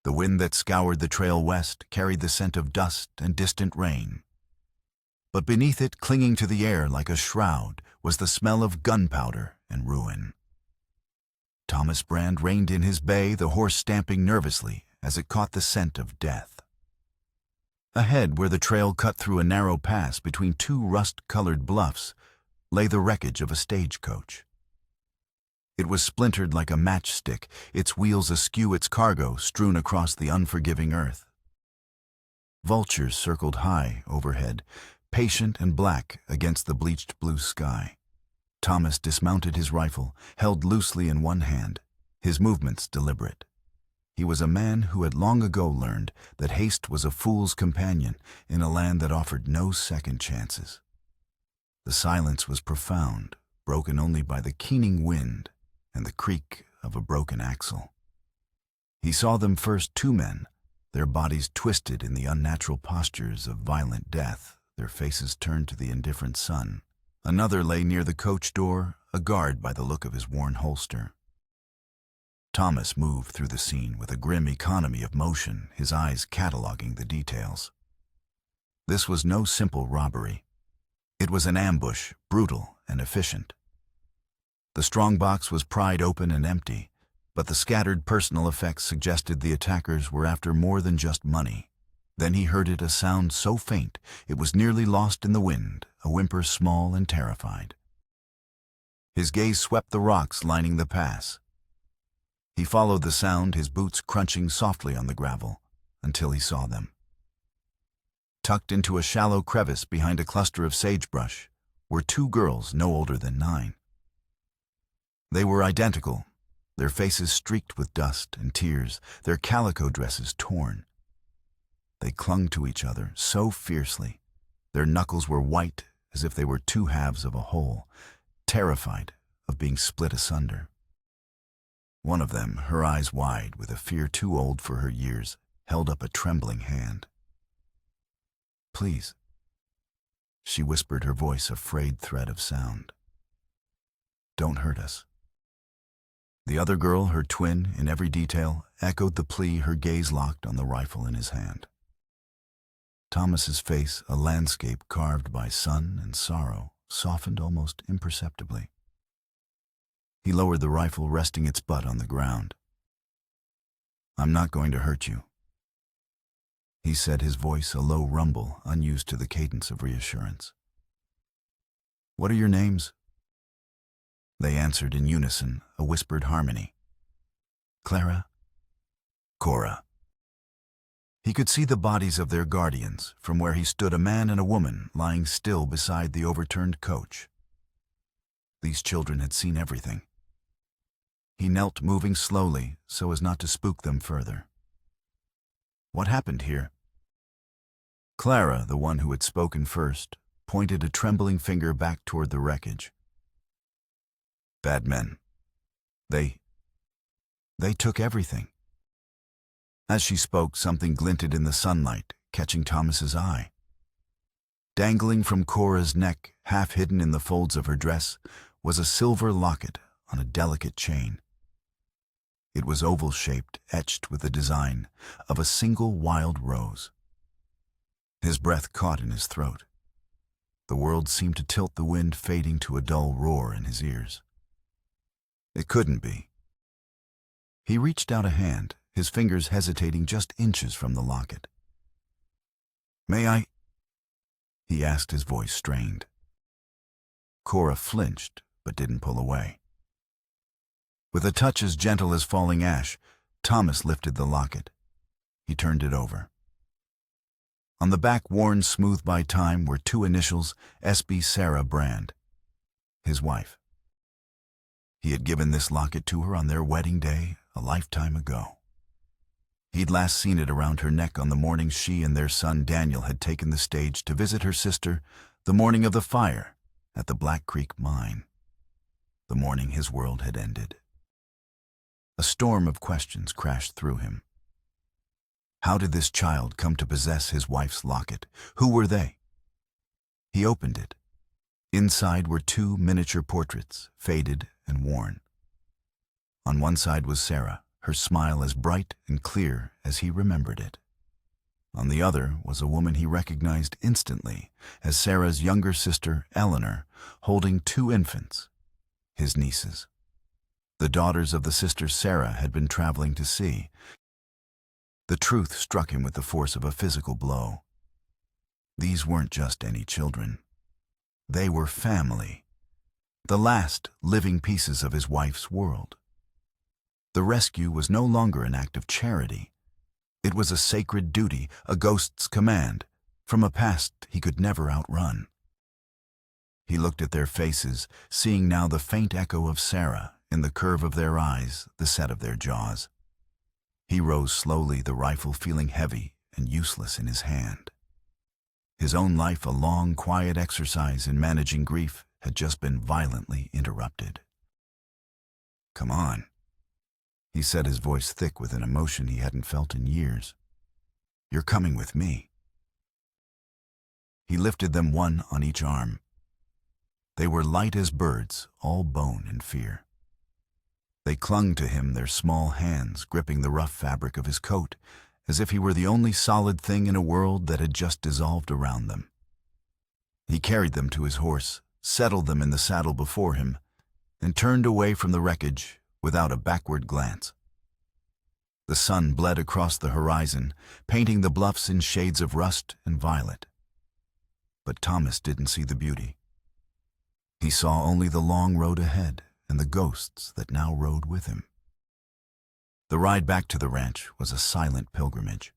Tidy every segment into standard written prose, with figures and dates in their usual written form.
The wind that scoured the trail west carried the scent of dust and distant rain. But beneath it, clinging to the air like a shroud, was the smell of gunpowder and ruin. Thomas Brand reined in his bay, the horse stamping nervously as it caught the scent of death. Ahead, where the trail cut through a narrow pass between two rust-colored bluffs, lay the wreckage of a stagecoach. It was splintered like a matchstick, its wheels askew, its cargo strewn across the unforgiving earth. Vultures circled high overhead, patient and black against the bleached blue sky. Thomas dismounted his rifle, held loosely in one hand, his movements deliberate. He was a man who had long ago learned that haste was a fool's companion in a land that offered no second chances. The silence was profound, broken only by the keening wind and the creak of a broken axle. He saw them first, two men, their bodies twisted in the unnatural postures of violent death, their faces turned to the indifferent sun. Another lay near the coach door, a guard by the look of his worn holster. Thomas moved through the scene with a grim economy of motion, his eyes cataloging the details. This was no simple robbery. It was an ambush, brutal and efficient. The strongbox was pried open and empty, but the scattered personal effects suggested the attackers were after more than just money. Then he heard it, a sound so faint it was nearly lost in the wind, a whimper small and terrified. His gaze swept the rocks lining the pass. He followed the sound, his boots crunching softly on the gravel, until he saw them. Tucked into a shallow crevice behind a cluster of sagebrush were two girls no older than 9. They were identical, their faces streaked with dust and tears, their calico dresses torn. They clung to each other so fiercely. Their knuckles were white as if they were two halves of a whole, terrified of being split asunder. One of them, her eyes wide with a fear too old for her years, held up a trembling hand. "Please," she whispered, her voice a frayed thread of sound. "Don't hurt us." The other girl, her twin in every detail, echoed the plea, her gaze locked on the rifle in his hand. Thomas's face, a landscape carved by sun and sorrow, softened almost imperceptibly. He lowered the rifle, resting its butt on the ground. "I'm not going to hurt you," he said, his voice a low rumble, unused to the cadence of reassurance. "What are your names?" They answered in unison, a whispered harmony. "Clara, Cora." He could see the bodies of their guardians from where he stood, a man and a woman lying still beside the overturned coach. These children had seen everything. He knelt, moving slowly so as not to spook them further. "What happened here?" Clara, the one who had spoken first, pointed a trembling finger back toward the wreckage. "Bad men. They took everything." As she spoke, something glinted in the sunlight, catching Thomas's eye. Dangling from Cora's neck, half hidden in the folds of her dress, was a silver locket on a delicate chain. It was oval-shaped, etched with the design of a single wild rose. His breath caught in his throat. The world seemed to tilt, the wind fading to a dull roar in his ears. It couldn't be. He reached out a hand, his fingers hesitating just inches from the locket. "May I?" he asked, his voice strained. Cora flinched, but didn't pull away. With a touch as gentle as falling ash, Thomas lifted the locket. He turned it over. On the back, worn smooth by time, were two initials, S.B. Sarah Brand, his wife. He had given this locket to her on their wedding day a lifetime ago. He'd last seen it around her neck on the morning she and their son Daniel had taken the stage to visit her sister, the morning of the fire at the Black Creek mine, the morning his world had ended. A storm of questions crashed through him. How did this child come to possess his wife's locket? Who were they? He opened it. Inside were two miniature portraits, faded and worn. On one side was Sarah, her smile as bright and clear as he remembered it. On the other was a woman he recognized instantly as Sarah's younger sister, Eleanor, holding two infants, his nieces. The daughters of the sister Sarah had been traveling to sea. The truth struck him with the force of a physical blow. These weren't just any children. They were family, the last living pieces of his wife's world. The rescue was no longer an act of charity. It was a sacred duty, a ghost's command, from a past he could never outrun. He looked at their faces, seeing now the faint echo of Sarah in the curve of their eyes, the set of their jaws. He rose slowly, the rifle feeling heavy and useless in his hand. His own life, a long, quiet exercise in managing grief, had just been violently interrupted. "Come on," he said, his voice thick with an emotion he hadn't felt in years. "You're coming with me." He lifted them one on each arm. They were light as birds, all bone and fear. They clung to him, their small hands gripping the rough fabric of his coat, as if he were the only solid thing in a world that had just dissolved around them. He carried them to his horse, settled them in the saddle before him, and turned away from the wreckage without a backward glance. The sun bled across the horizon, painting the bluffs in shades of rust and violet. But Thomas didn't see the beauty. He saw only the long road ahead and the ghosts that now rode with him. The ride back to the ranch was a silent pilgrimage.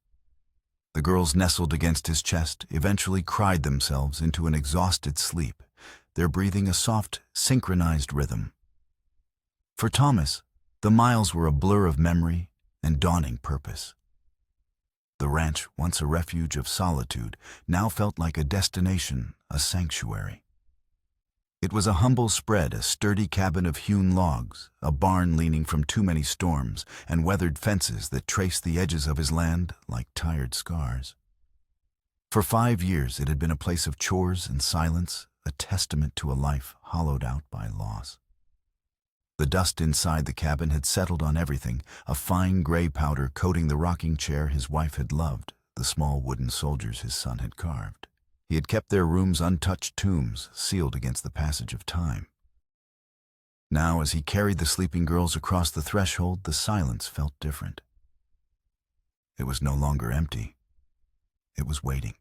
The girls nestled against his chest, eventually cried themselves into an exhausted sleep, their breathing a soft, synchronized rhythm. For Thomas, the miles were a blur of memory and dawning purpose. The ranch, once a refuge of solitude, now felt like a destination, a sanctuary. It was a humble spread, a sturdy cabin of hewn logs, a barn leaning from too many storms, and weathered fences that traced the edges of his land like tired scars. For 5 years it had been a place of chores and silence, a testament to a life hollowed out by loss. The dust inside the cabin had settled on everything, a fine gray powder coating the rocking chair his wife had loved, the small wooden soldiers his son had carved. He had kept their rooms untouched tombs, sealed against the passage of time. Now, as he carried the sleeping girls across the threshold, the silence felt different. It was no longer empty. It was waiting.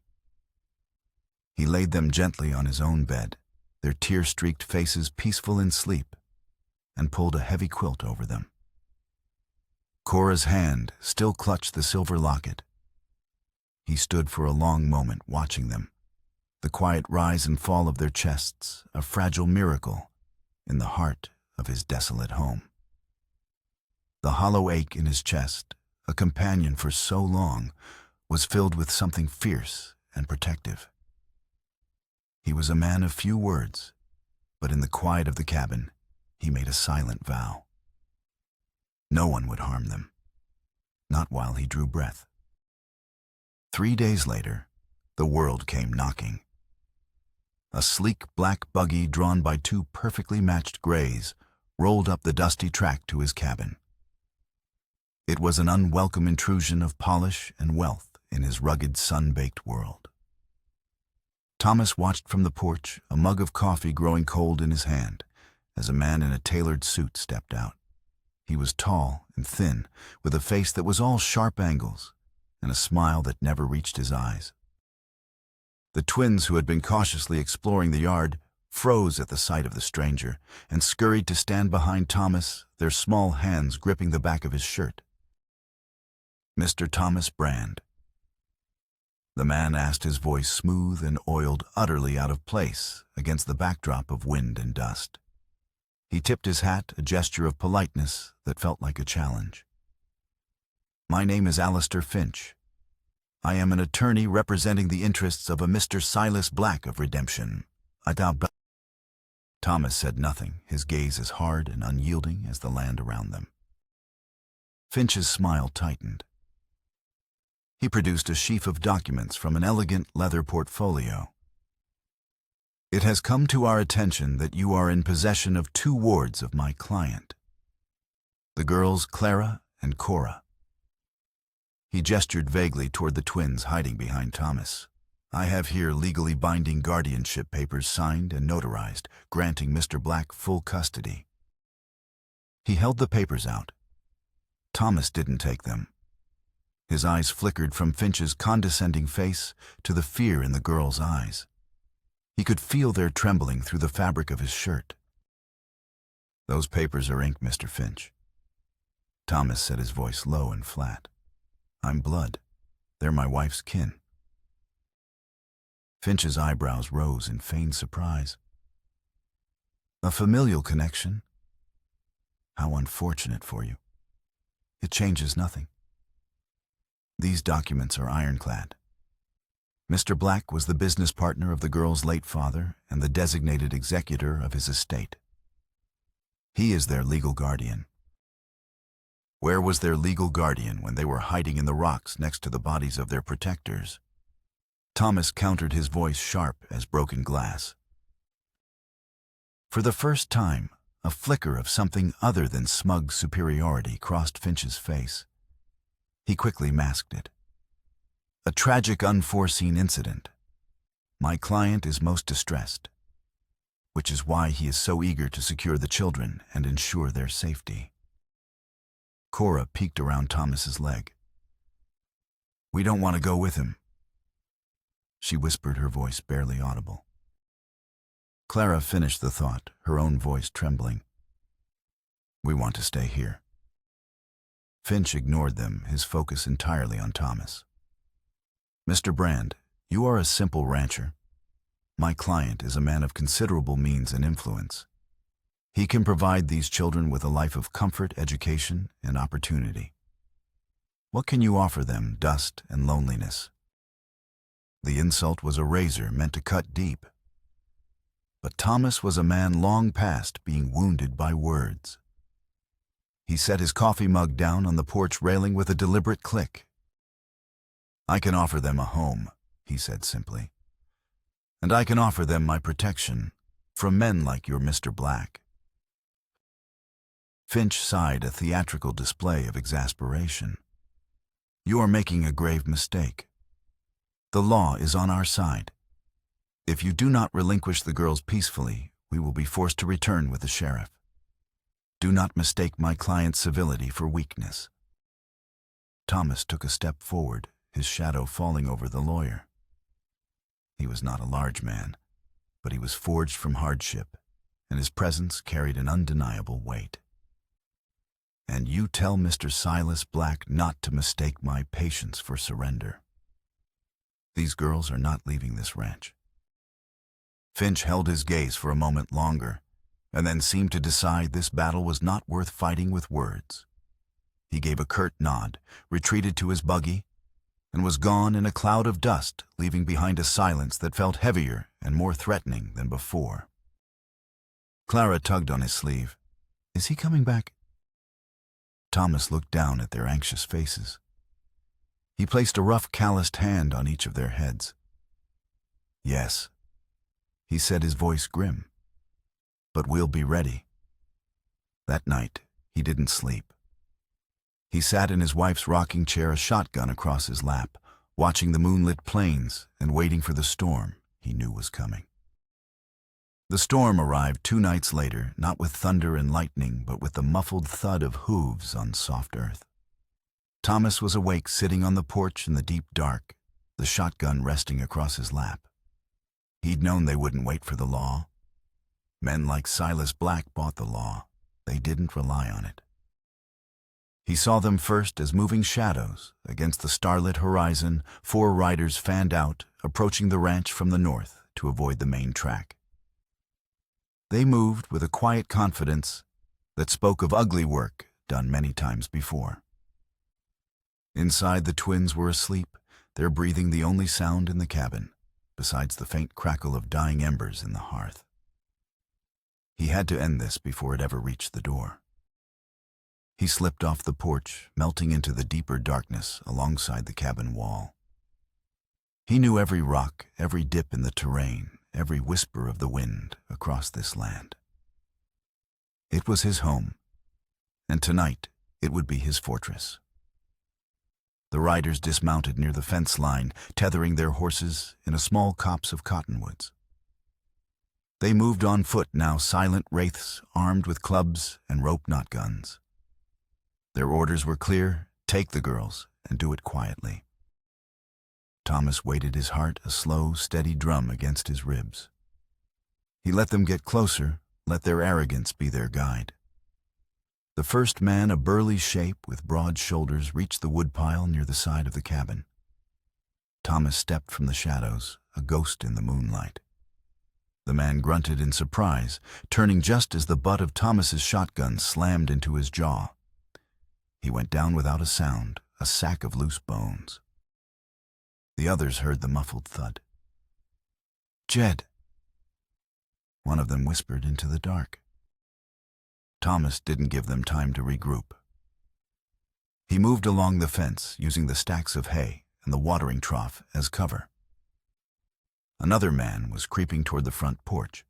He laid them gently on his own bed, their tear-streaked faces peaceful in sleep, and pulled a heavy quilt over them. Cora's hand still clutched the silver locket. He stood for a long moment watching them, the quiet rise and fall of their chests, a fragile miracle in the heart of his desolate home. The hollow ache in his chest, a companion for so long, was filled with something fierce and protective. He was a man of few words, but in the quiet of the cabin, he made a silent vow. No one would harm them, not while he drew breath. 3 days later, the world came knocking. A sleek black buggy drawn by 2 perfectly matched grays rolled up the dusty track to his cabin. It was an unwelcome intrusion of polish and wealth in his rugged, sun-baked world. Thomas watched from the porch, a mug of coffee growing cold in his hand, as a man in a tailored suit stepped out. He was tall and thin, with a face that was all sharp angles, and a smile that never reached his eyes. The twins, who had been cautiously exploring the yard, froze at the sight of the stranger and scurried to stand behind Thomas, their small hands gripping the back of his shirt. "Mr. Thomas Brand?" The man asked, his voice smooth and oiled, utterly out of place against the backdrop of wind and dust. He tipped his hat, a gesture of politeness that felt like a challenge. "My name is Alistair Finch. I am an attorney representing the interests of a Mr. Silas Black of Redemption. Thomas said nothing, his gaze as hard and unyielding as the land around them. Finch's smile tightened. He produced a sheaf of documents from an elegant leather portfolio. "It has come to our attention that you are in possession of 2 wards of my client. The girls, Clara and Cora. He gestured vaguely toward the twins hiding behind Thomas. I have here legally binding guardianship papers signed and notarized, granting Mr. Black full custody. He held the papers out. Thomas didn't take them. His eyes flickered from Finch's condescending face to the fear in the girl's eyes. He could feel their trembling through the fabric of his shirt. Those papers are ink, Mr. Finch. Thomas said, his voice low and flat. I'm blood. They're my wife's kin. Finch's eyebrows rose in feigned surprise. A familial connection? How unfortunate for you. It changes nothing. These documents are ironclad. Mr. Black was the business partner of the girl's late father and the designated executor of his estate. He is their legal guardian. Where was their legal guardian when they were hiding in the rocks next to the bodies of their protectors? Thomas countered, his voice sharp as broken glass. For the first time, a flicker of something other than smug superiority crossed Finch's face. He quickly masked it. A tragic, unforeseen incident. My client is most distressed, which is why he is so eager to secure the children and ensure their safety. Cora peeked around Thomas's leg. We don't want to go with him, she whispered, her voice barely audible. Clara finished the thought, her own voice trembling. We want to stay here. Finch ignored them, his focus entirely on Thomas. Mr. Brand, you are a simple rancher. My client is a man of considerable means and influence. He can provide these children with a life of comfort, education, and opportunity. What can you offer them, dust and loneliness? The insult was a razor meant to cut deep. But Thomas was a man long past being wounded by words. He set his coffee mug down on the porch railing with a deliberate click. I can offer them a home, he said simply. And I can offer them my protection from men like your Mr. Black. Finch sighed, a theatrical display of exasperation. You are making a grave mistake. The law is on our side. If you do not relinquish the girls peacefully, we will be forced to return with the sheriff. Do not mistake my client's civility for weakness. Thomas took a step forward, his shadow falling over the lawyer. He was not a large man, but he was forged from hardship, and his presence carried an undeniable weight. And you tell Mr. Silas Black not to mistake my patience for surrender. These girls are not leaving this ranch. Finch held his gaze for a moment longer, and then seemed to decide this battle was not worth fighting with words. He gave a curt nod, retreated to his buggy, and was gone in a cloud of dust, leaving behind a silence that felt heavier and more threatening than before. Clara tugged on his sleeve. Is he coming back? Thomas looked down at their anxious faces. He placed a rough, calloused hand on each of their heads. Yes, he said, his voice grim. But we'll be ready. That night, he didn't sleep. He sat in his wife's rocking chair, a shotgun across his lap, watching the moonlit plains and waiting for the storm he knew was coming. The storm arrived 2 nights later, not with thunder and lightning, but with the muffled thud of hooves on soft earth. Thomas was awake, sitting on the porch in the deep dark, the shotgun resting across his lap. He'd known they wouldn't wait for the law. Men like Silas Black bought the law. They didn't rely on it. He saw them first as moving shadows against the starlit horizon. 4 riders fanned out, approaching the ranch from the north to avoid the main track. They moved with a quiet confidence that spoke of ugly work done many times before. Inside, the twins were asleep, their breathing the only sound in the cabin, besides the faint crackle of dying embers in the hearth. He had to end this before it ever reached the door. He slipped off the porch, melting into the deeper darkness alongside the cabin wall. He knew every rock, every dip in the terrain, every whisper of the wind across this land. It was his home, and tonight It would be his fortress. The riders dismounted near the fence line, tethering their horses in a small copse of cottonwoods. They moved on foot, now silent wraiths armed with clubs and rope-knot guns. Their orders were clear: take the girls and do it quietly. Thomas weighted his heart, a slow, steady drum against his ribs. He let them get closer, let their arrogance be their guide. The first man, a burly shape with broad shoulders, reached the woodpile near the side of the cabin. Thomas stepped from the shadows, a ghost in the moonlight. The man grunted in surprise, turning just as the butt of Thomas's shotgun slammed into his jaw. He went down without a sound, a sack of loose bones. The others heard the muffled thud. "Jed," one of them whispered into the dark. Thomas didn't give them time to regroup. He moved along the fence, using the stacks of hay and the watering trough as cover. Another man was creeping toward the front porch.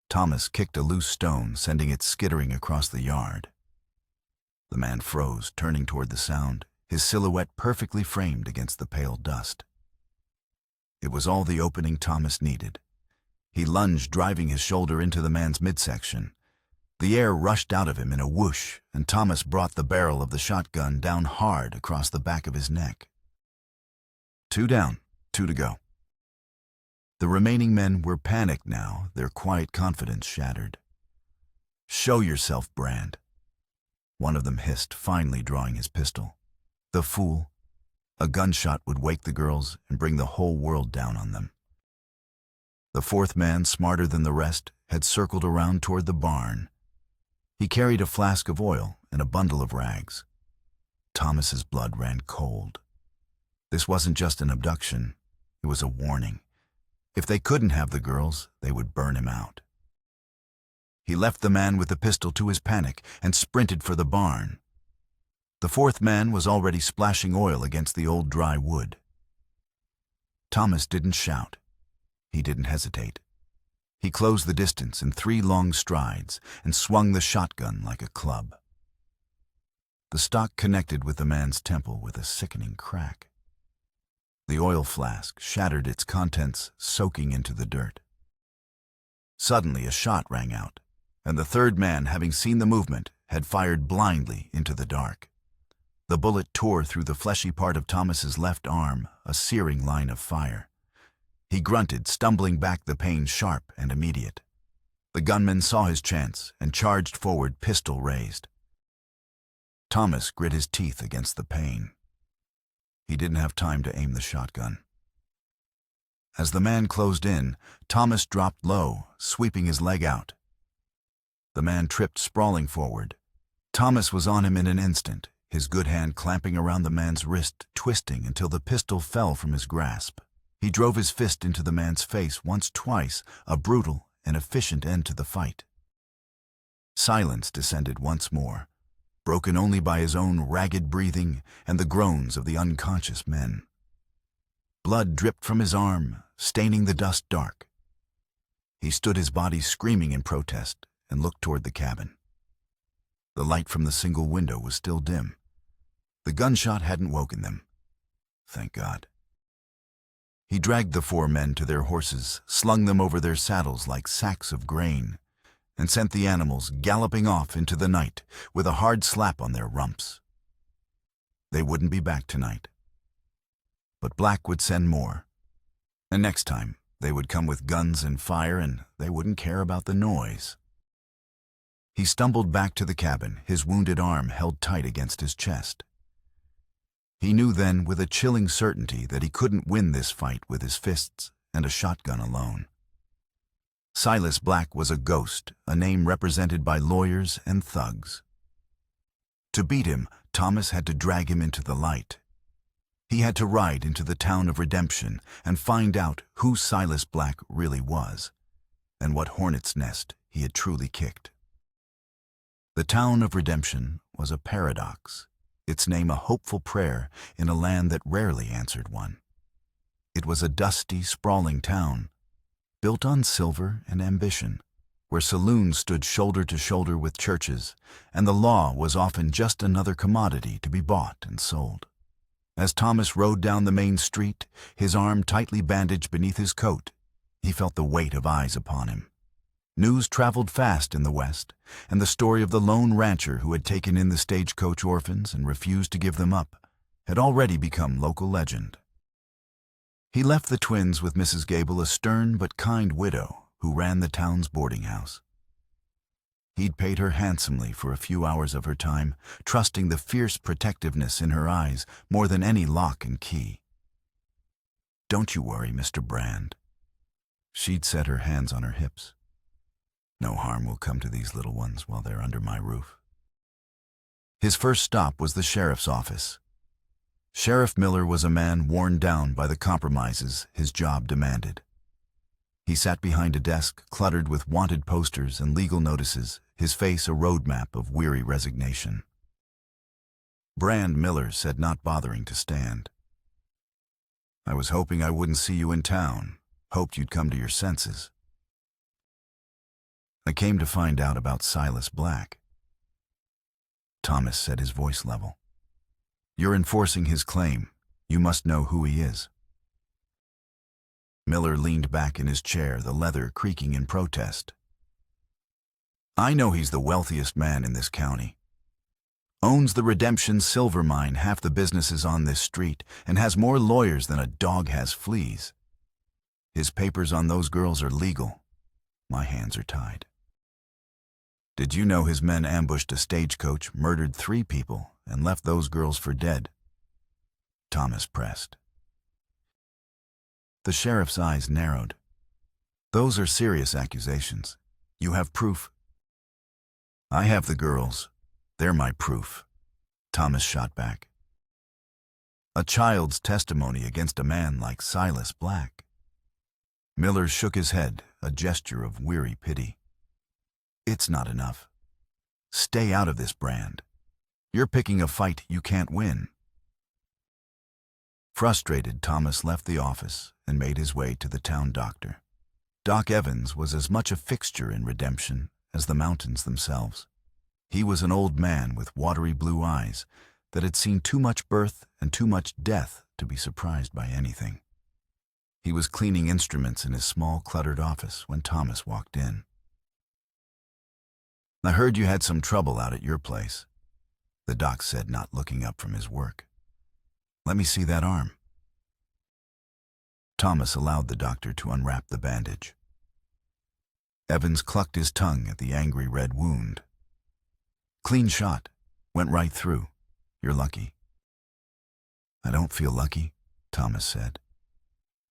Thomas kicked a loose stone, sending it skittering across the yard. The man froze, turning toward the sound, his silhouette perfectly framed against the pale dust. It was all the opening Thomas needed. He lunged, driving his shoulder into the man's midsection. The air rushed out of him in a whoosh, and Thomas brought the barrel of the shotgun down hard across the back of his neck. 2 down, 2 to go. The remaining men were panicked now, their quiet confidence shattered. "Show yourself, Brand," one of them hissed, finally drawing his pistol. The fool. A gunshot would wake the girls and bring the whole world down on them. The fourth man, smarter than the rest, had circled around toward the barn. He carried a flask of oil and a bundle of rags. Thomas's blood ran cold. This wasn't just an abduction, it was a warning. If they couldn't have the girls, they would burn him out. He left the man with the pistol to his panic and sprinted for the barn. The fourth man was already splashing oil against the old dry wood. Thomas didn't shout. He didn't hesitate. He closed the distance in 3 long strides and swung the shotgun like a club. The stock connected with the man's temple with a sickening crack. The oil flask shattered, its contents soaking into the dirt. Suddenly a shot rang out, and the third man, having seen the movement, had fired blindly into the dark. The bullet tore through the fleshy part of Thomas's left arm, a searing line of fire. He grunted, stumbling back, the pain sharp and immediate. The gunman saw his chance and charged forward, pistol raised. Thomas grit his teeth against the pain. He didn't have time to aim the shotgun. As the man closed in, Thomas dropped low, sweeping his leg out. The man tripped, sprawling forward. Thomas was on him in an instant, his good hand clamping around the man's wrist, twisting until the pistol fell from his grasp. He drove his fist into the man's face once, twice, a brutal and efficient end to the fight. Silence descended once more, broken only by his own ragged breathing and the groans of the unconscious men. Blood dripped from his arm, staining the dust dark. He stood, his body screaming in protest, and looked toward the cabin. The light from the single window was still dim. The gunshot hadn't woken them. Thank God. He dragged the 4 men to their horses, slung them over their saddles like sacks of grain, and sent the animals galloping off into the night with a hard slap on their rumps. They wouldn't be back tonight. But Black would send more. And next time, they would come with guns and fire, and they wouldn't care about the noise. He stumbled back to the cabin, his wounded arm held tight against his chest. He knew then with a chilling certainty that he couldn't win this fight with his fists and a shotgun alone. Silas Black was a ghost, a name represented by lawyers and thugs. To beat him, Thomas had to drag him into the light. He had to ride into the town of Redemption and find out who Silas Black really was, and what hornet's nest he had truly kicked. The town of Redemption was a paradox, its name a hopeful prayer in a land that rarely answered one. It was a dusty, sprawling town, built on silver and ambition, where saloons stood shoulder to shoulder with churches, and the law was often just another commodity to be bought and sold. As Thomas rode down the main street, his arm tightly bandaged beneath his coat, he felt the weight of eyes upon him. News traveled fast in the West, and the story of the lone rancher who had taken in the stagecoach orphans and refused to give them up had already become local legend. He left the twins with Mrs. Gable, a stern but kind widow who ran the town's boarding house. He'd paid her handsomely for a few hours of her time, trusting the fierce protectiveness in her eyes more than any lock and key. "Don't you worry, Mr. Brand." She'd set her hands on her hips. "No harm will come to these little ones while they're under my roof." His first stop was the sheriff's office. Sheriff Miller was a man worn down by the compromises his job demanded. He sat behind a desk cluttered with wanted posters and legal notices, his face a roadmap of weary resignation. Brand, Miller said, not bothering to stand. "I was hoping I wouldn't see you in town. Hoped you'd come to your senses." "I came to find out about Silas Black." Thomas said, his voice level. "You're enforcing his claim. You must know who he is." Miller leaned back in his chair, the leather creaking in protest. "I know he's the wealthiest man in this county. Owns the Redemption silver mine, half the businesses on this street, and has more lawyers than a dog has fleas. His papers on those girls are legal. My hands are tied. Did you know his men ambushed a stagecoach, murdered 3 people, and left those girls for dead?" Thomas pressed. The sheriff's eyes narrowed. "Those are serious accusations. You have proof?" "I have the girls. They're my proof," Thomas shot back. "A child's testimony against a man like Silas Black." Miller shook his head, a gesture of weary pity. "It's not enough. Stay out of this, Brand. You're picking a fight you can't win." Frustrated, Thomas left the office and made his way to the town doctor. Doc Evans was as much a fixture in Redemption as the mountains themselves. He was an old man with watery blue eyes that had seen too much birth and too much death to be surprised by anything. He was cleaning instruments in his small, cluttered office when Thomas walked in. "I heard you had some trouble out at your place," the doc said, not looking up from his work. "Let me see that arm." Thomas allowed the doctor to unwrap the bandage. Evans clucked his tongue at the angry red wound. "Clean shot. Went right through. You're lucky." "I don't feel lucky," Thomas said.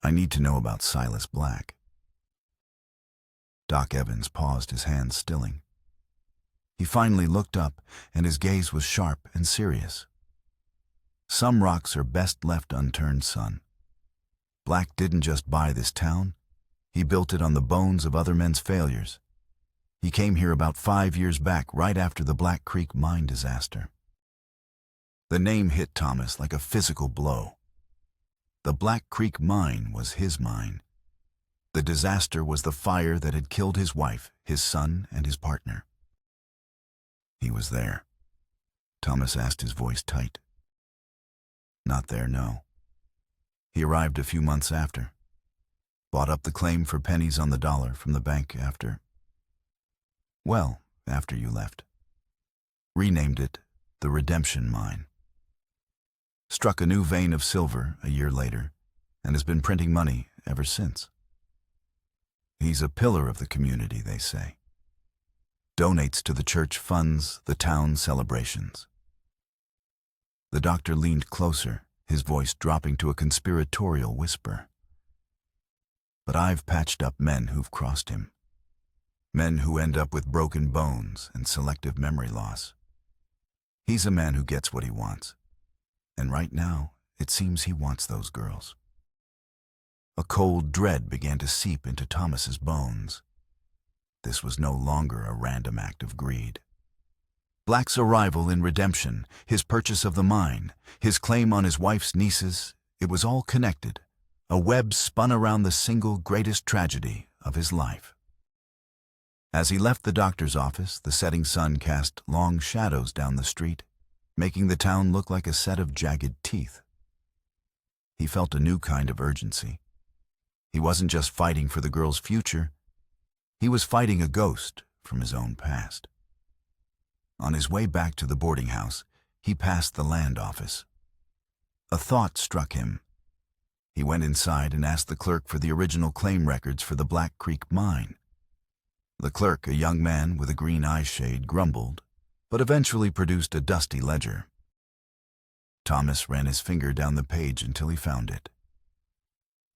"I need to know about Silas Black." Doc Evans paused, his hands stilling. He finally looked up, and his gaze was sharp and serious. "Some rocks are best left unturned, son. Black didn't just buy this town. He built it on the bones of other men's failures. He came here about 5 years back, right after the Black Creek mine disaster." The name hit Thomas like a physical blow. The Black Creek mine was his mine. The disaster was the fire that had killed his wife, his son, and his partner. "He was there?" Thomas asked, his voice tight. "Not there, no. He arrived a few months after. Bought up the claim for pennies on the dollar from the bank after you left. Renamed it the Redemption Mine. Struck a new vein of silver a year later and has been printing money ever since. He's a pillar of the community, they say. Donates to the church funds, the town celebrations." The doctor leaned closer, his voice dropping to a conspiratorial whisper. "But I've patched up men who've crossed him. Men who end up with broken bones and selective memory loss. He's a man who gets what he wants. And right now, it seems he wants those girls." A cold dread began to seep into Thomas's bones. This was no longer a random act of greed. Black's arrival in Redemption, his purchase of the mine, his claim on his wife's nieces, it was all connected, a web spun around the single greatest tragedy of his life. As he left the doctor's office, the setting sun cast long shadows down the street, making the town look like a set of jagged teeth. He felt a new kind of urgency. He wasn't just fighting for the girl's future, he was fighting a ghost from his own past. On his way back to the boarding house, he passed the land office. A thought struck him. He went inside and asked the clerk for the original claim records for the Black Creek mine. The clerk, a young man with a green eye shade, grumbled, but eventually produced a dusty ledger. Thomas ran his finger down the page until he found it.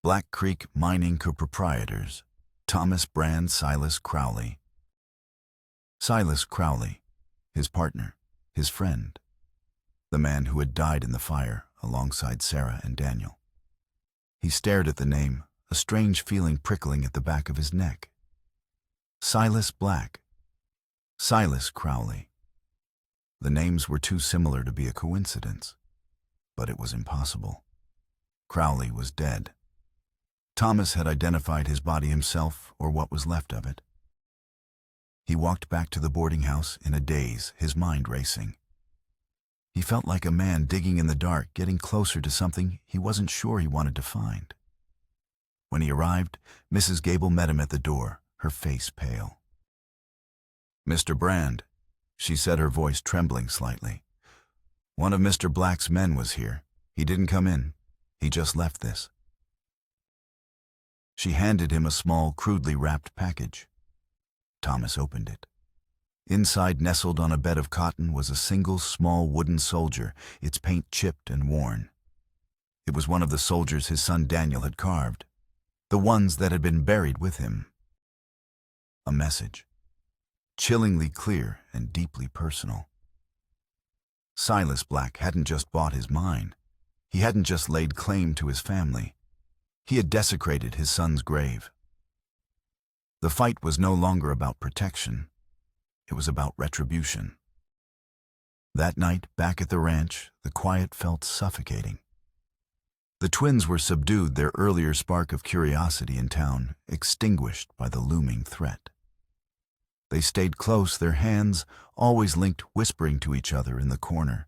Black Creek Mining Co-Proprietors, Thomas Brand Silas Crowley. Silas Crowley, his partner, his friend, the man who had died in the fire alongside Sarah and Daniel. He stared at the name, a strange feeling prickling at the back of his neck. Silas Black, Silas Crowley. The names were too similar to be a coincidence, but it was impossible. Crowley was dead. Thomas had identified his body himself, or what was left of it. He walked back to the boarding house in a daze, his mind racing. He felt like a man digging in the dark, getting closer to something he wasn't sure he wanted to find. When he arrived, Mrs. Gable met him at the door, her face pale. "Mr. Brand," she said, her voice trembling slightly. "One of Mr. Black's men was here. He didn't come in. He just left this." She handed him a small, crudely wrapped package. Thomas opened it. Inside, nestled on a bed of cotton, was a single small wooden soldier, its paint chipped and worn. It was one of the soldiers his son Daniel had carved, the ones that had been buried with him. A message, chillingly clear and deeply personal. Silas Black hadn't just bought his mine. He hadn't just laid claim to his family. He had desecrated his son's grave. The fight was no longer about protection. It was about retribution. That night, back at the ranch, the quiet felt suffocating. The twins were subdued, their earlier spark of curiosity in town extinguished by the looming threat. They stayed close, their hands always linked, whispering to each other in the corner,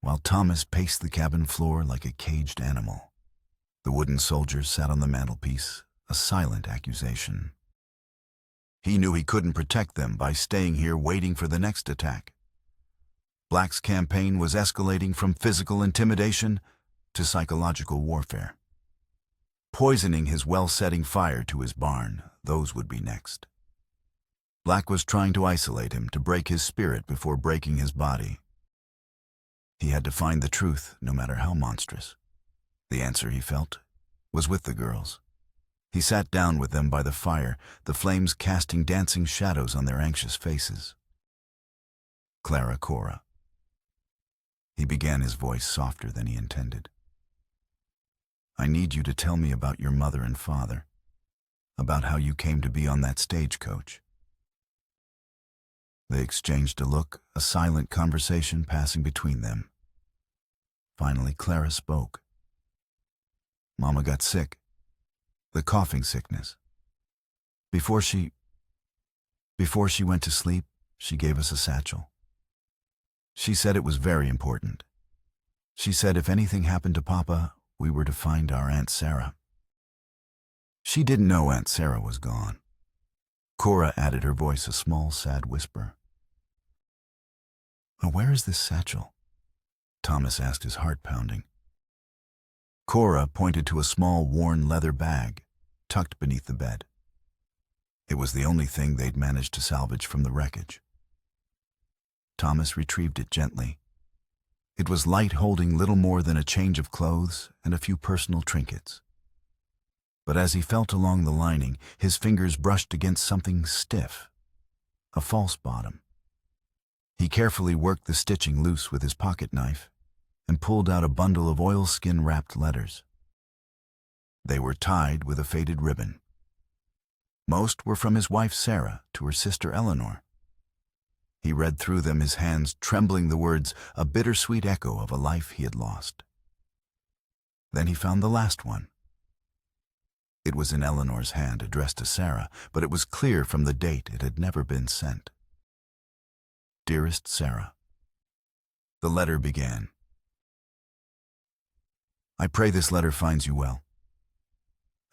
while Thomas paced the cabin floor like a caged animal. The wooden soldier sat on the mantelpiece, a silent accusation. He knew he couldn't protect them by staying here waiting for the next attack. Black's campaign was escalating from physical intimidation to psychological warfare. Poisoning his well-setting fire to his barn, those would be next. Black was trying to isolate him, to break his spirit before breaking his body. He had to find the truth, no matter how monstrous. The answer, he felt, was with the girls. He sat down with them by the fire, the flames casting dancing shadows on their anxious faces. Cora. He began, his voice softer than he intended. "I need you to tell me about your mother and father, about how you came to be on that stagecoach." They exchanged a look, a silent conversation passing between them. Finally, Clara spoke. "Mama got sick. The coughing sickness. Before she went to sleep, she gave us a satchel. She said it was very important. She said if anything happened to Papa, we were to find our Aunt Sarah." She didn't know Aunt Sarah was gone. Cora added, her voice a small, sad whisper. "Where is this satchel?" Thomas asked, his heart pounding. Cora pointed to a small, worn leather bag tucked beneath the bed. It was the only thing they'd managed to salvage from the wreckage. Thomas retrieved it gently. It was light, holding little more than a change of clothes and a few personal trinkets. But as he felt along the lining, his fingers brushed against something stiff, a false bottom. He carefully worked the stitching loose with his pocket knife and pulled out a bundle of oilskin-wrapped letters. They were tied with a faded ribbon. Most were from his wife Sarah to her sister Eleanor. He read through them, his hands trembling, the words, a bittersweet echo of a life he had lost. Then he found the last one. It was in Eleanor's hand, addressed to Sarah, but it was clear from the date it had never been sent. Dearest Sarah. The letter began. I pray this letter finds you well.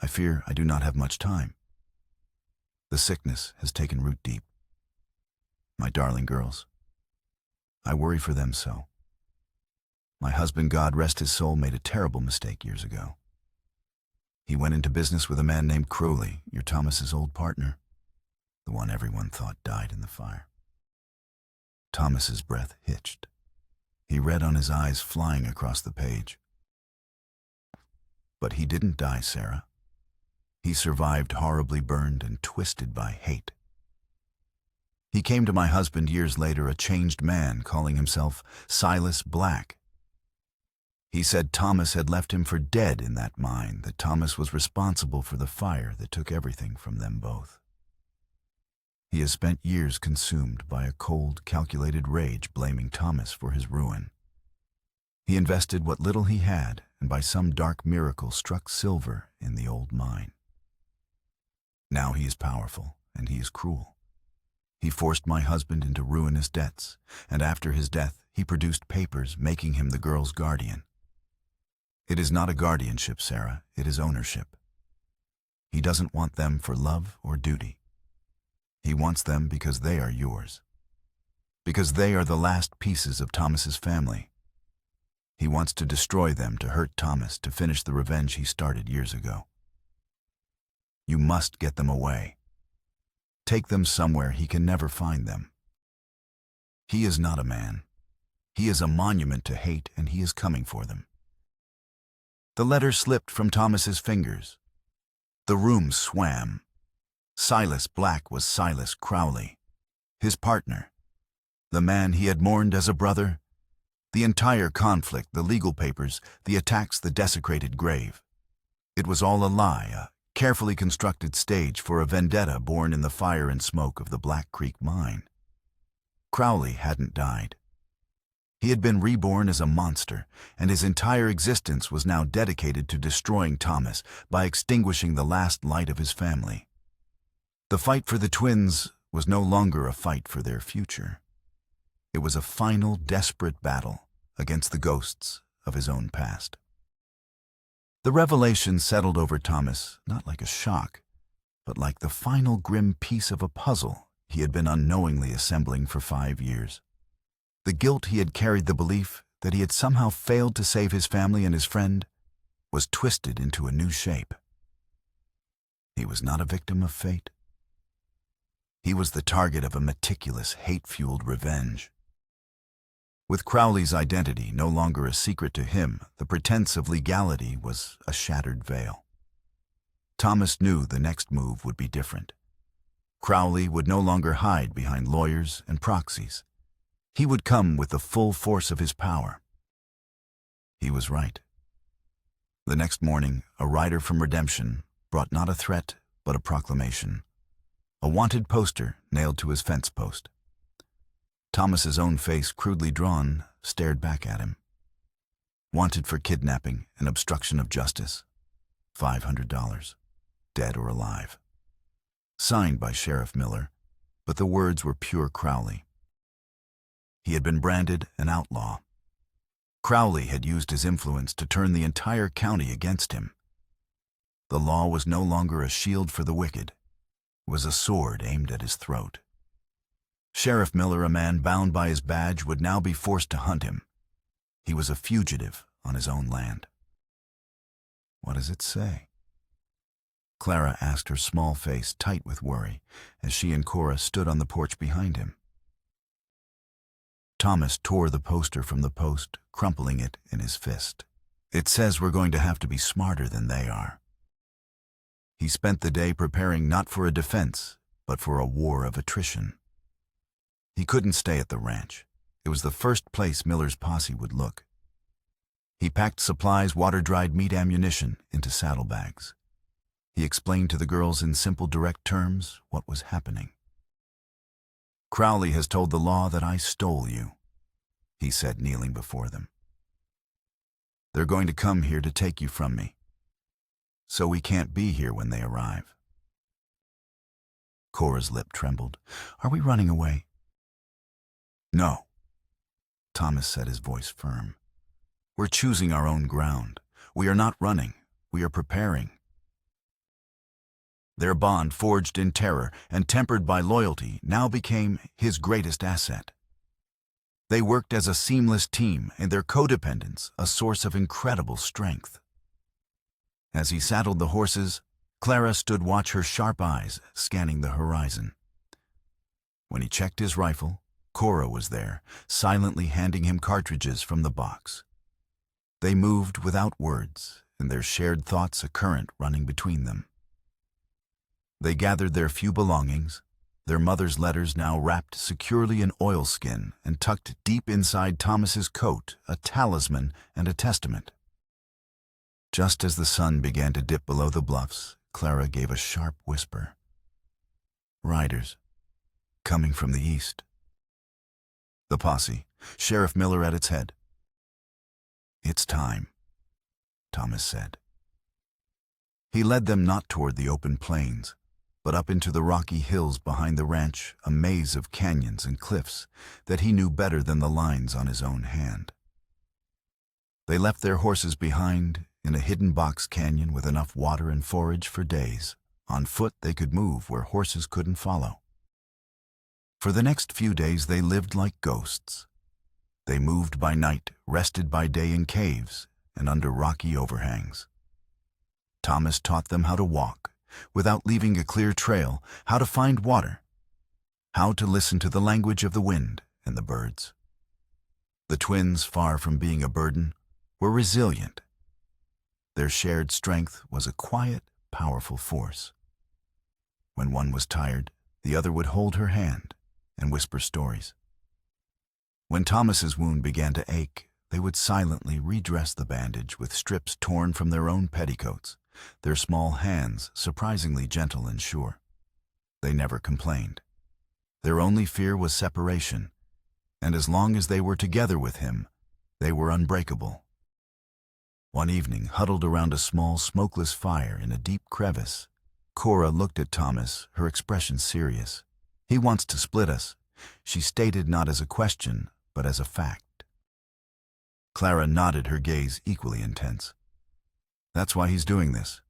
I fear I do not have much time. The sickness has taken root deep. My darling girls, I worry for them so. My husband, God rest his soul, made a terrible mistake years ago. He went into business with a man named Cruelty, your Thomas's old partner, the one everyone thought died in the fire. Thomas's breath hitched. He read on his eyes flying across the page. But he didn't die, Sarah. He survived horribly burned and twisted by hate. He came to my husband years later a changed man, calling himself Silas Black. He said Thomas had left him for dead in that mine, that Thomas was responsible for the fire that took everything from them both. He has spent years consumed by a cold, calculated rage, blaming Thomas for his ruin. He invested what little he had, and by some dark miracle struck silver in the old mine. Now he is powerful, and he is cruel. He forced my husband into ruinous debts, and after his death he produced papers making him the girl's guardian. It is not a guardianship, Sarah, it is ownership. He doesn't want them for love or duty. He wants them because they are yours. Because they are the last pieces of Thomas's family. He wants to destroy them to hurt Thomas, to finish the revenge he started years ago. You must get them away. Take them somewhere he can never find them. He is not a man. He is a monument to hate, and he is coming for them. The letter slipped from Thomas's fingers. The room swam. Silas Black was Silas Crowley, his partner, the man he had mourned as a brother. The entire conflict, the legal papers, the attacks, the desecrated grave. It was all a lie, a carefully constructed stage for a vendetta born in the fire and smoke of the Black Creek mine. Crowley hadn't died. He had been reborn as a monster, and his entire existence was now dedicated to destroying Thomas by extinguishing the last light of his family. The fight for the twins was no longer a fight for their future. It was a final, desperate battle against the ghosts of his own past. The revelation settled over Thomas not like a shock, but like the final grim piece of a puzzle he had been unknowingly assembling for 5 years. The guilt he had carried, the belief that he had somehow failed to save his family and his friend, was twisted into a new shape. He was not a victim of fate. He was the target of a meticulous, hate-fueled revenge. With Crowley's identity no longer a secret to him, the pretense of legality was a shattered veil. Thomas knew the next move would be different. Crowley would no longer hide behind lawyers and proxies. He would come with the full force of his power. He was right. The next morning, a rider from Redemption brought not a threat, but a proclamation. A wanted poster nailed to his fence post. Thomas's own face, crudely drawn, stared back at him. Wanted for kidnapping and obstruction of justice. $500, dead or alive. Signed by Sheriff Miller, but the words were pure Crowley. He had been branded an outlaw. Crowley had used his influence to turn the entire county against him. The law was no longer a shield for the wicked. It was a sword aimed at his throat. Sheriff Miller, a man bound by his badge, would now be forced to hunt him. He was a fugitive on his own land. What does it say? Clara asked, her small face tight with worry, as she and Cora stood on the porch behind him. Thomas tore the poster from the post, crumpling it in his fist. It says we're going to have to be smarter than they are. He spent the day preparing not for a defense, but for a war of attrition. He couldn't stay at the ranch. It was the first place Miller's posse would look. He packed supplies, water-dried meat, ammunition into saddlebags. He explained to the girls in simple, direct terms what was happening. Crowley has told the law that I stole you, he said, kneeling before them. They're going to come here to take you from me. so we can't be here when they arrive." Cora's lip trembled. "Are we running away?" "No," Thomas said, his voice firm. "We're choosing our own ground. We are not running. We are preparing." Their bond, forged in terror and tempered by loyalty, now became his greatest asset. They worked as a seamless team, and their codependence a source of incredible strength. As he saddled the horses, Clara stood watch, her sharp eyes scanning the horizon. When he checked his rifle, Cora was there, silently handing him cartridges from the box. They moved without words, and their shared thoughts a current running between them. They gathered their few belongings, their mother's letters now wrapped securely in oilskin and tucked deep inside Thomas's coat, a talisman and a testament. Just as the sun began to dip below the bluffs, Clara gave a sharp whisper. "Riders, coming from the east." The posse, Sheriff Miller at its head. "It's time," Thomas said. He led them not toward the open plains, but up into the rocky hills behind the ranch, a maze of canyons and cliffs that he knew better than the lines on his own hand. They left their horses behind in a hidden box canyon with enough water and forage for days. On foot they could move where horses couldn't follow. For the next few days they lived like ghosts. They moved by night, rested by day in caves and under rocky overhangs. Thomas taught them how to walk, without leaving a clear trail, how to find water, how to listen to the language of the wind and the birds. The twins, far from being a burden, were resilient. Their shared strength was a quiet, powerful force. When one was tired, the other would hold her hand and whisper stories. When Thomas's wound began to ache, they would silently redress the bandage with strips torn from their own petticoats, their small hands surprisingly gentle and sure. They never complained. Their only fear was separation, and as long as they were together with him, they were unbreakable. One evening, huddled around a small, smokeless fire in a deep crevice, Cora looked at Thomas, her expression serious. "He wants to split us," she stated, not as a question, but as a fact. Clara nodded, her gaze equally intense. "That's why he's doing this,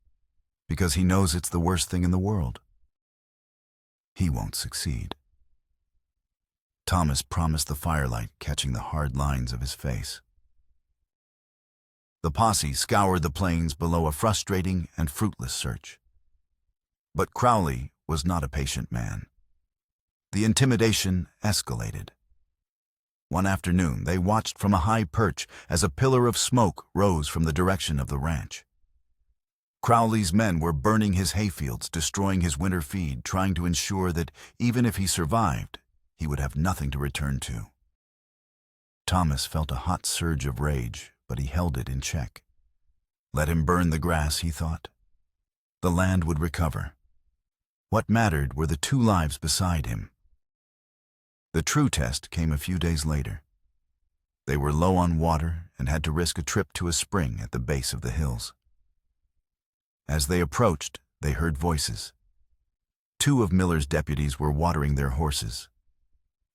because he knows it's the worst thing in the world. He won't succeed." Thomas promised, the firelight catching the hard lines of his face. The posse scoured the plains below, a frustrating and fruitless search. But Crowley was not a patient man. The intimidation escalated. One afternoon, they watched from a high perch as a pillar of smoke rose from the direction of the ranch. Crowley's men were burning his hayfields, destroying his winter feed, trying to ensure that even if he survived, he would have nothing to return to. Thomas felt a hot surge of rage, but he held it in check. Let him burn the grass, he thought. The land would recover. What mattered were the two lives beside him. The true test came a few days later. They were low on water and had to risk a trip to a spring at the base of the hills. As they approached, they heard voices. Two of Miller's deputies were watering their horses.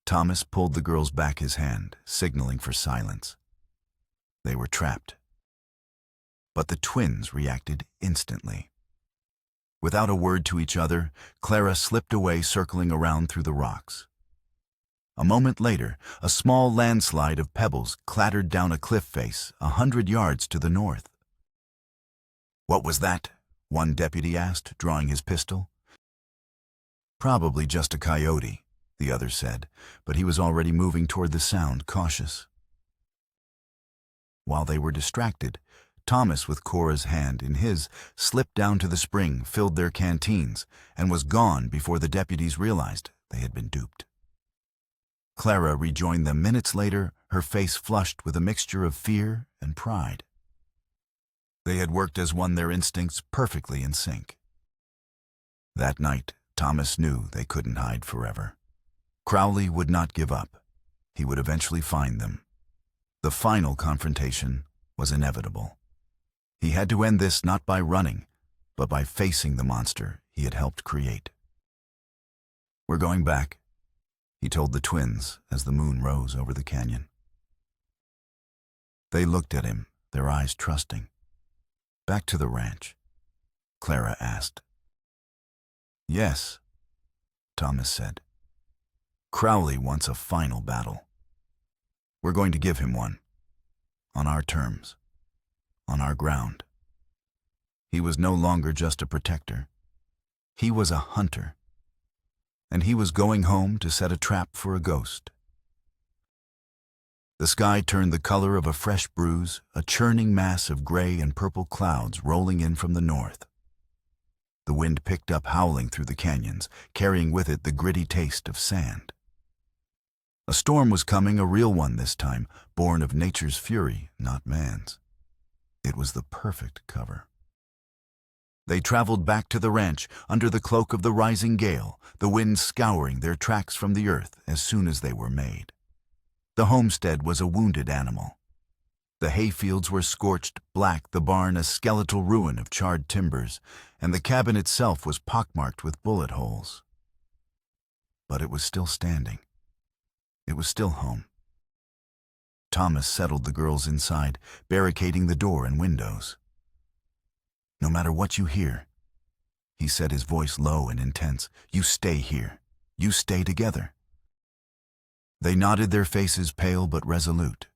Thomas pulled the girls back his hand, signaling for silence. They were trapped. But the twins reacted instantly. Without a word to each other, Clara slipped away, circling around through the rocks. A moment later, a small landslide of pebbles clattered down a cliff face 100 yards to the north. "What was that?" one deputy asked, drawing his pistol. "Probably just a coyote," the other said, but he was already moving toward the sound, cautious. While they were distracted, Thomas, with Cora's hand in his, slipped down to the spring, filled their canteens, and was gone before the deputies realized they had been duped. Clara rejoined them minutes later, her face flushed with a mixture of fear and pride. They had worked as one, their instincts perfectly in sync. That night, Thomas knew they couldn't hide forever. Crowley would not give up. He would eventually find them. The final confrontation was inevitable. He had to end this not by running, but by facing the monster he had helped create. "We're going back," he told the twins as the moon rose over the canyon. They looked at him, their eyes trusting. "Back to the ranch?" Clara asked. "Yes," Thomas said. "Crowley wants a final battle. We're going to give him one. On our terms. On our ground." He was no longer just a protector. He was a hunter. And he was going home to set a trap for a ghost. The sky turned the color of a fresh bruise, a churning mass of gray and purple clouds rolling in from the north. The wind picked up, howling through the canyons, carrying with it the gritty taste of sand. A storm was coming, a real one this time, born of nature's fury, not man's. It was the perfect cover. They traveled back to the ranch under the cloak of the rising gale, the wind scouring their tracks from the earth as soon as they were made. The homestead was a wounded animal. The hayfields were scorched black, the barn a skeletal ruin of charred timbers, and the cabin itself was pockmarked with bullet holes. But it was still standing. It was still home. Thomas settled the girls inside, barricading the door and windows. "No matter what you hear," he said, his voice low and intense, "you stay here. You stay together." They nodded, their faces pale but resolute.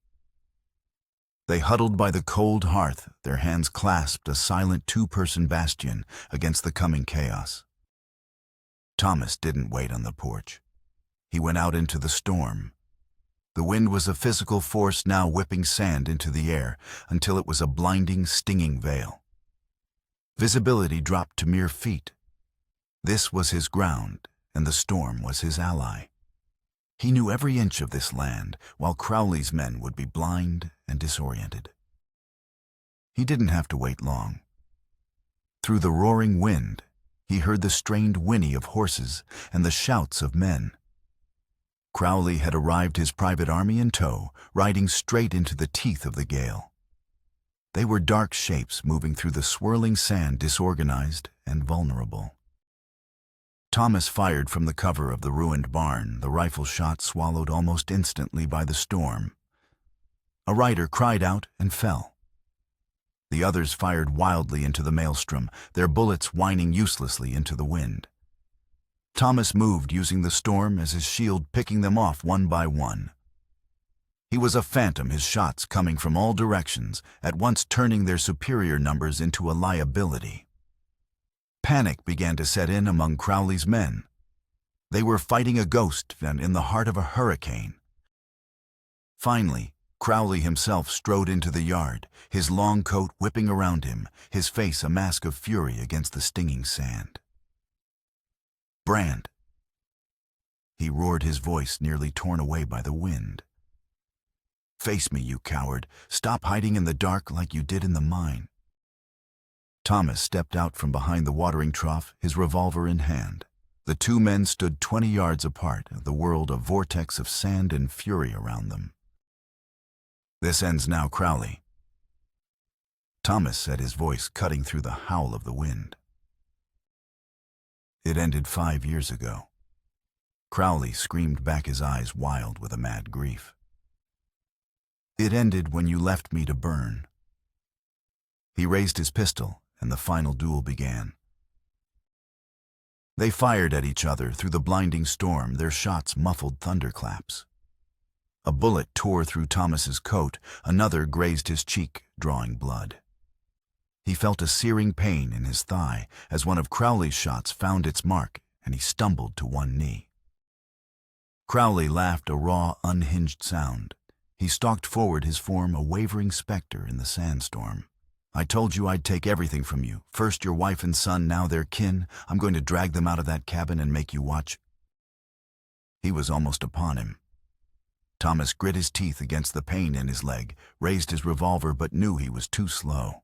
They huddled by the cold hearth, their hands clasped, a silent two-person bastion against the coming chaos. Thomas didn't wait on the porch. He went out into the storm. The wind was a physical force now whipping sand into the air until it was a blinding, stinging veil. Visibility dropped to mere feet. This was his ground, and the storm was his ally. He knew every inch of this land, while Crowley's men would be blind and disoriented. He didn't have to wait long. Through the roaring wind, he heard the strained whinny of horses and the shouts of men. Crowley had arrived, his private army in tow, riding straight into the teeth of the gale. They were dark shapes moving through the swirling sand, disorganized and vulnerable. Thomas fired from the cover of the ruined barn, the rifle shot swallowed almost instantly by the storm. A rider cried out and fell. The others fired wildly into the maelstrom, their bullets whining uselessly into the wind. Thomas moved, using the storm as his shield, picking them off one by one. He was a phantom, his shots coming from all directions, at once turning their superior numbers into a liability. Panic began to set in among Crowley's men. They were fighting a ghost and in the heart of a hurricane. Finally, Crowley himself strode into the yard, his long coat whipping around him, his face a mask of fury against the stinging sand. "Brand!" He roared, his voice nearly torn away by the wind. "Face me, you coward. Stop hiding in the dark like you did in the mine." Thomas stepped out from behind the watering trough, his revolver in hand. The two men stood 20 yards apart, the world a vortex of sand and fury around them. "This ends now, Crowley," Thomas said, his voice cutting through the howl of the wind. "It ended 5 years ago." Crowley screamed back, his eyes wild with a mad grief. "It ended when you left me to burn." He raised his pistol, and the final duel began. They fired at each other through the blinding storm, their shots muffled thunderclaps. A bullet tore through Thomas's coat, another grazed his cheek, drawing blood. He felt a searing pain in his thigh as one of Crowley's shots found its mark, and he stumbled to one knee. Crowley laughed, a raw, unhinged sound. He stalked forward, his form a wavering specter in the sandstorm. "I told you I'd take everything from you. First your wife and son, now their kin. I'm going to drag them out of that cabin and make you watch." He was almost upon him. Thomas grit his teeth against the pain in his leg, raised his revolver, but knew he was too slow.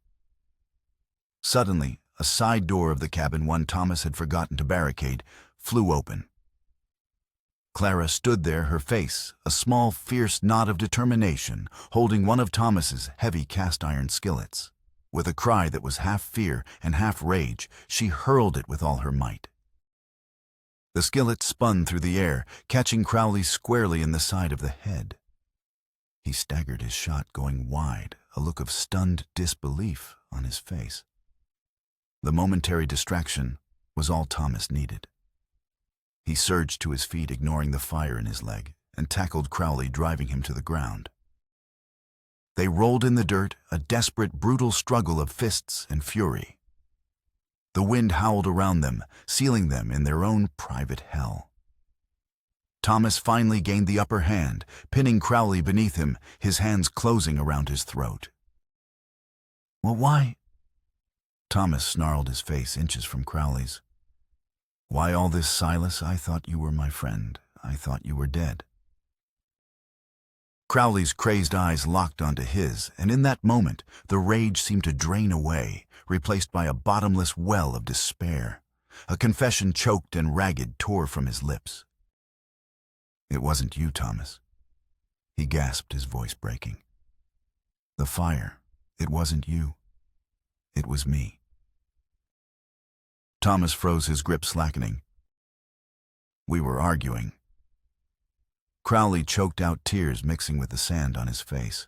Suddenly, a side door of the cabin, one Thomas had forgotten to barricade, flew open. Clara stood there, her face a small, fierce knot of determination, holding one of Thomas's heavy cast-iron skillets. With a cry that was half fear and half rage, she hurled it with all her might. The skillet spun through the air, catching Crowley squarely in the side of the head. He staggered, his shot going wide, a look of stunned disbelief on his face. The momentary distraction was all Thomas needed. He surged to his feet, ignoring the fire in his leg, and tackled Crowley, driving him to the ground. They rolled in the dirt, a desperate, brutal struggle of fists and fury. The wind howled around them, sealing them in their own private hell. Thomas finally gained the upper hand, pinning Crowley beneath him, his hands closing around his throat. "Well, why?" Thomas snarled, his face inches from Crowley's. "Why all this, Silas? I thought you were my friend. I thought you were dead." Crowley's crazed eyes locked onto his, and in that moment, the rage seemed to drain away, replaced by a bottomless well of despair. A confession choked and ragged tore from his lips. "It wasn't you, Thomas," he gasped, his voice breaking. "The fire, it wasn't you. It was me." Thomas froze, his grip slackening. "We were arguing." Crowley choked out tears mixing with the sand on his face.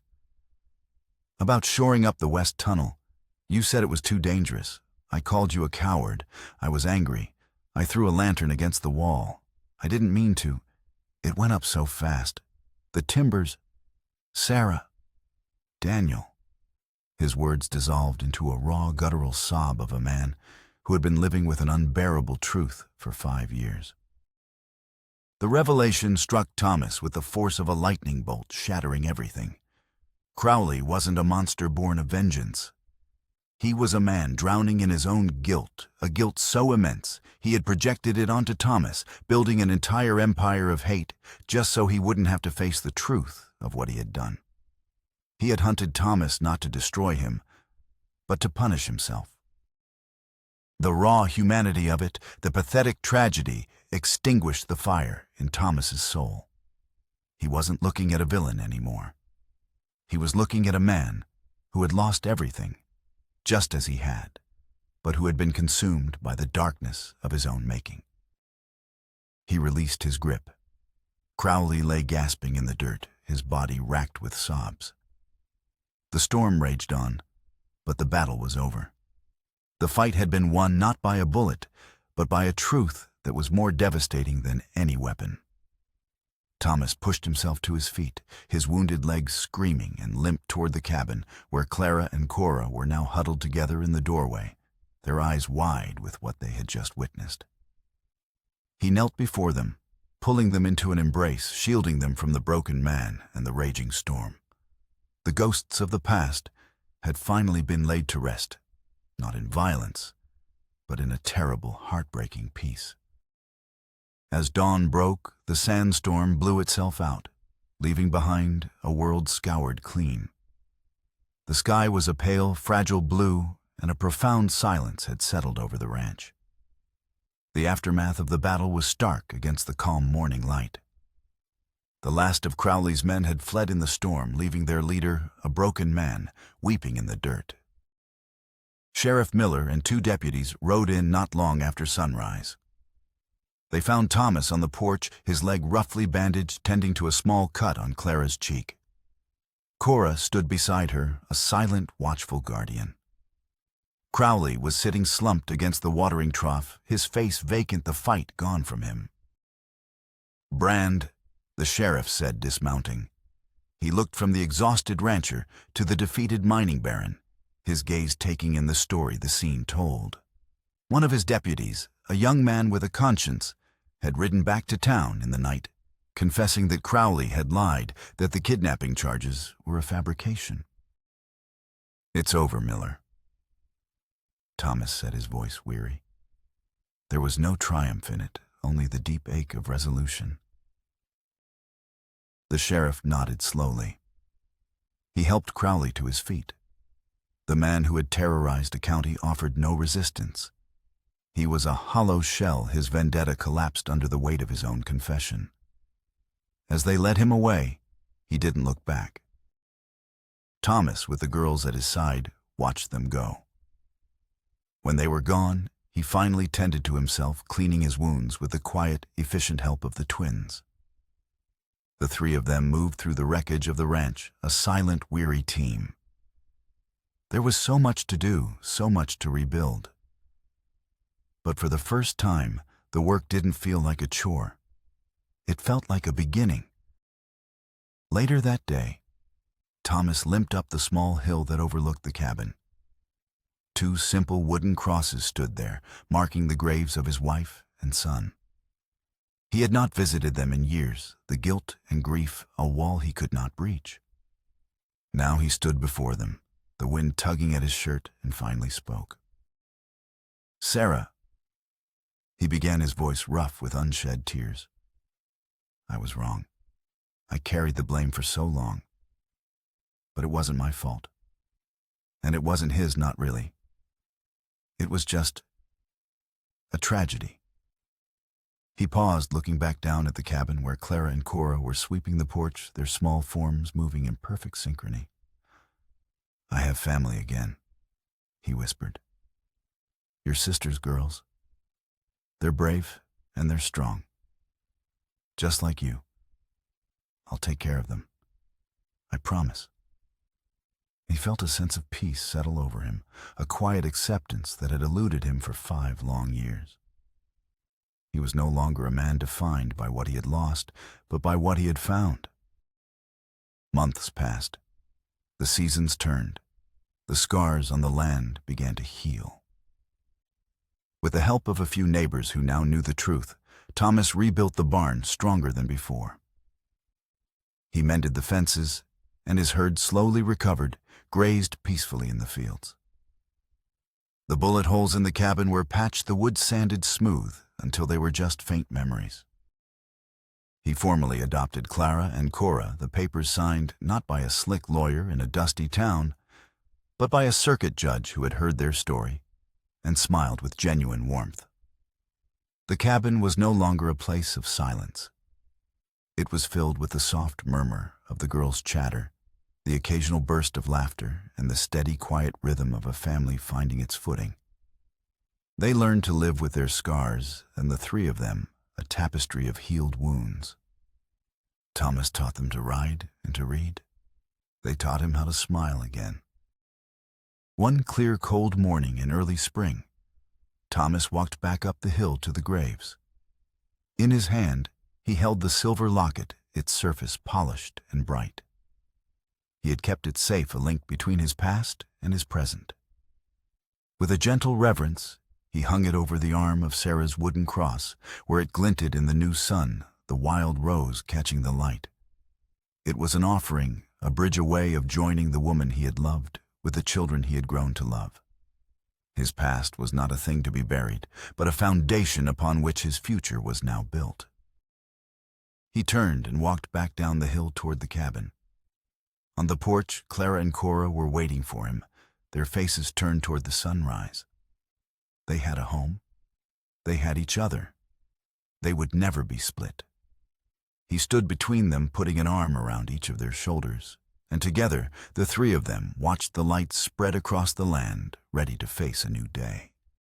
"About shoring up the west tunnel. You said it was too dangerous. I called you a coward. I was angry. I threw a lantern against the wall. I didn't mean to. It went up so fast. The timbers. Sarah. Daniel." His words dissolved into a raw, guttural sob of a man who had been living with an unbearable truth for 5 years. The revelation struck Thomas with the force of a lightning bolt, shattering everything. Crowley wasn't a monster born of vengeance. He was a man drowning in his own guilt, a guilt so immense he had projected it onto Thomas, building an entire empire of hate just so he wouldn't have to face the truth of what he had done. He had hunted Thomas not to destroy him, but to punish himself. The raw humanity of it, the pathetic tragedy, extinguished the fire in Thomas's soul. He wasn't looking at a villain anymore. He was looking at a man who had lost everything, just as he had, but who had been consumed by the darkness of his own making. He released his grip. Crowley lay gasping in the dirt, his body racked with sobs. The storm raged on, but the battle was over. The fight had been won not by a bullet, but by a truth that was more devastating than any weapon. Thomas pushed himself to his feet, his wounded legs screaming, and limped toward the cabin, where Clara and Cora were now huddled together in the doorway, their eyes wide with what they had just witnessed. He knelt before them, pulling them into an embrace, shielding them from the broken man and the raging storm. The ghosts of the past had finally been laid to rest, not in violence, but in a terrible, heartbreaking peace. As dawn broke, the sandstorm blew itself out, leaving behind a world scoured clean. The sky was a pale, fragile blue, and a profound silence had settled over the ranch. The aftermath of the battle was stark against the calm morning light. The last of Crowley's men had fled in the storm, leaving their leader, a broken man, weeping in the dirt. Sheriff Miller and 2 deputies rode in not long after sunrise. They found Thomas on the porch, his leg roughly bandaged, tending to a small cut on Clara's cheek. Cora stood beside her, a silent, watchful guardian. Crowley was sitting slumped against the watering trough, his face vacant, the fight gone from him. "Brand," the sheriff said, dismounting. He looked from the exhausted rancher to the defeated mining baron, his gaze taking in the story the scene told. One of his deputies, a young man with a conscience, had ridden back to town in the night, confessing that Crowley had lied, that the kidnapping charges were a fabrication. "It's over, Miller," Thomas said, his voice weary. There was no triumph in it, only the deep ache of resolution. The sheriff nodded slowly. He helped Crowley to his feet. The man who had terrorized a county offered no resistance. He was a hollow shell, his vendetta collapsed under the weight of his own confession. As they led him away, he didn't look back. Thomas, with the girls at his side, watched them go. When they were gone, he finally tended to himself, cleaning his wounds with the quiet, efficient help of the twins. The three of them moved through the wreckage of the ranch, a silent, weary team. There was so much to do, so much to rebuild. But for the first time, the work didn't feel like a chore. It felt like a beginning. Later that day, Thomas limped up the small hill that overlooked the cabin. Two simple wooden crosses stood there, marking the graves of his wife and son. He had not visited them in years, the guilt and grief a wall he could not breach. Now he stood before them, the wind tugging at his shirt, and finally spoke. "Sarah," he began, his voice rough with unshed tears. "I was wrong. I carried the blame for so long. But it wasn't my fault. And it wasn't his, not really. It was just a tragedy." He paused, looking back down at the cabin where Clara and Cora were sweeping the porch, their small forms moving in perfect synchrony. "I have family again," he whispered. "Your sister's girls. They're brave and they're strong. Just like you. I'll take care of them. I promise." He felt a sense of peace settle over him, a quiet acceptance that had eluded him for 5 long years. He was no longer a man defined by what he had lost, but by what he had found. Months passed. The seasons turned. The scars on the land began to heal. With the help of a few neighbors who now knew the truth, Thomas rebuilt the barn stronger than before. He mended the fences, and his herd slowly recovered, grazed peacefully in the fields. The bullet holes in the cabin were patched, the wood sanded smooth until they were just faint memories. He formally adopted Clara and Cora, the papers signed not by a slick lawyer in a dusty town, but by a circuit judge who had heard their story and smiled with genuine warmth. The cabin was no longer a place of silence. It was filled with the soft murmur of the girls' chatter, the occasional burst of laughter, and the steady, quiet rhythm of a family finding its footing. They learned to live with their scars, and the three of them, a tapestry of healed wounds. Thomas taught them to ride and to read. They taught him how to smile again. One clear, cold morning in early spring, Thomas walked back up the hill to the graves. In his hand, he held the silver locket, its surface polished and bright. He had kept it safe, a link between his past and his present. With a gentle reverence, he hung it over the arm of Sarah's wooden cross, where it glinted in the new sun, the wild rose catching the light. It was an offering, a bridge away of joining the woman he had loved with the children he had grown to love. His past was not a thing to be buried, but a foundation upon which his future was now built. He turned and walked back down the hill toward the cabin. On the porch, Clara and Cora were waiting for him, their faces turned toward the sunrise. They had a home. They had each other. They would never be split. He stood between them, putting an arm around each of their shoulders, and together, the three of them watched the light spread across the land, ready to face a new day.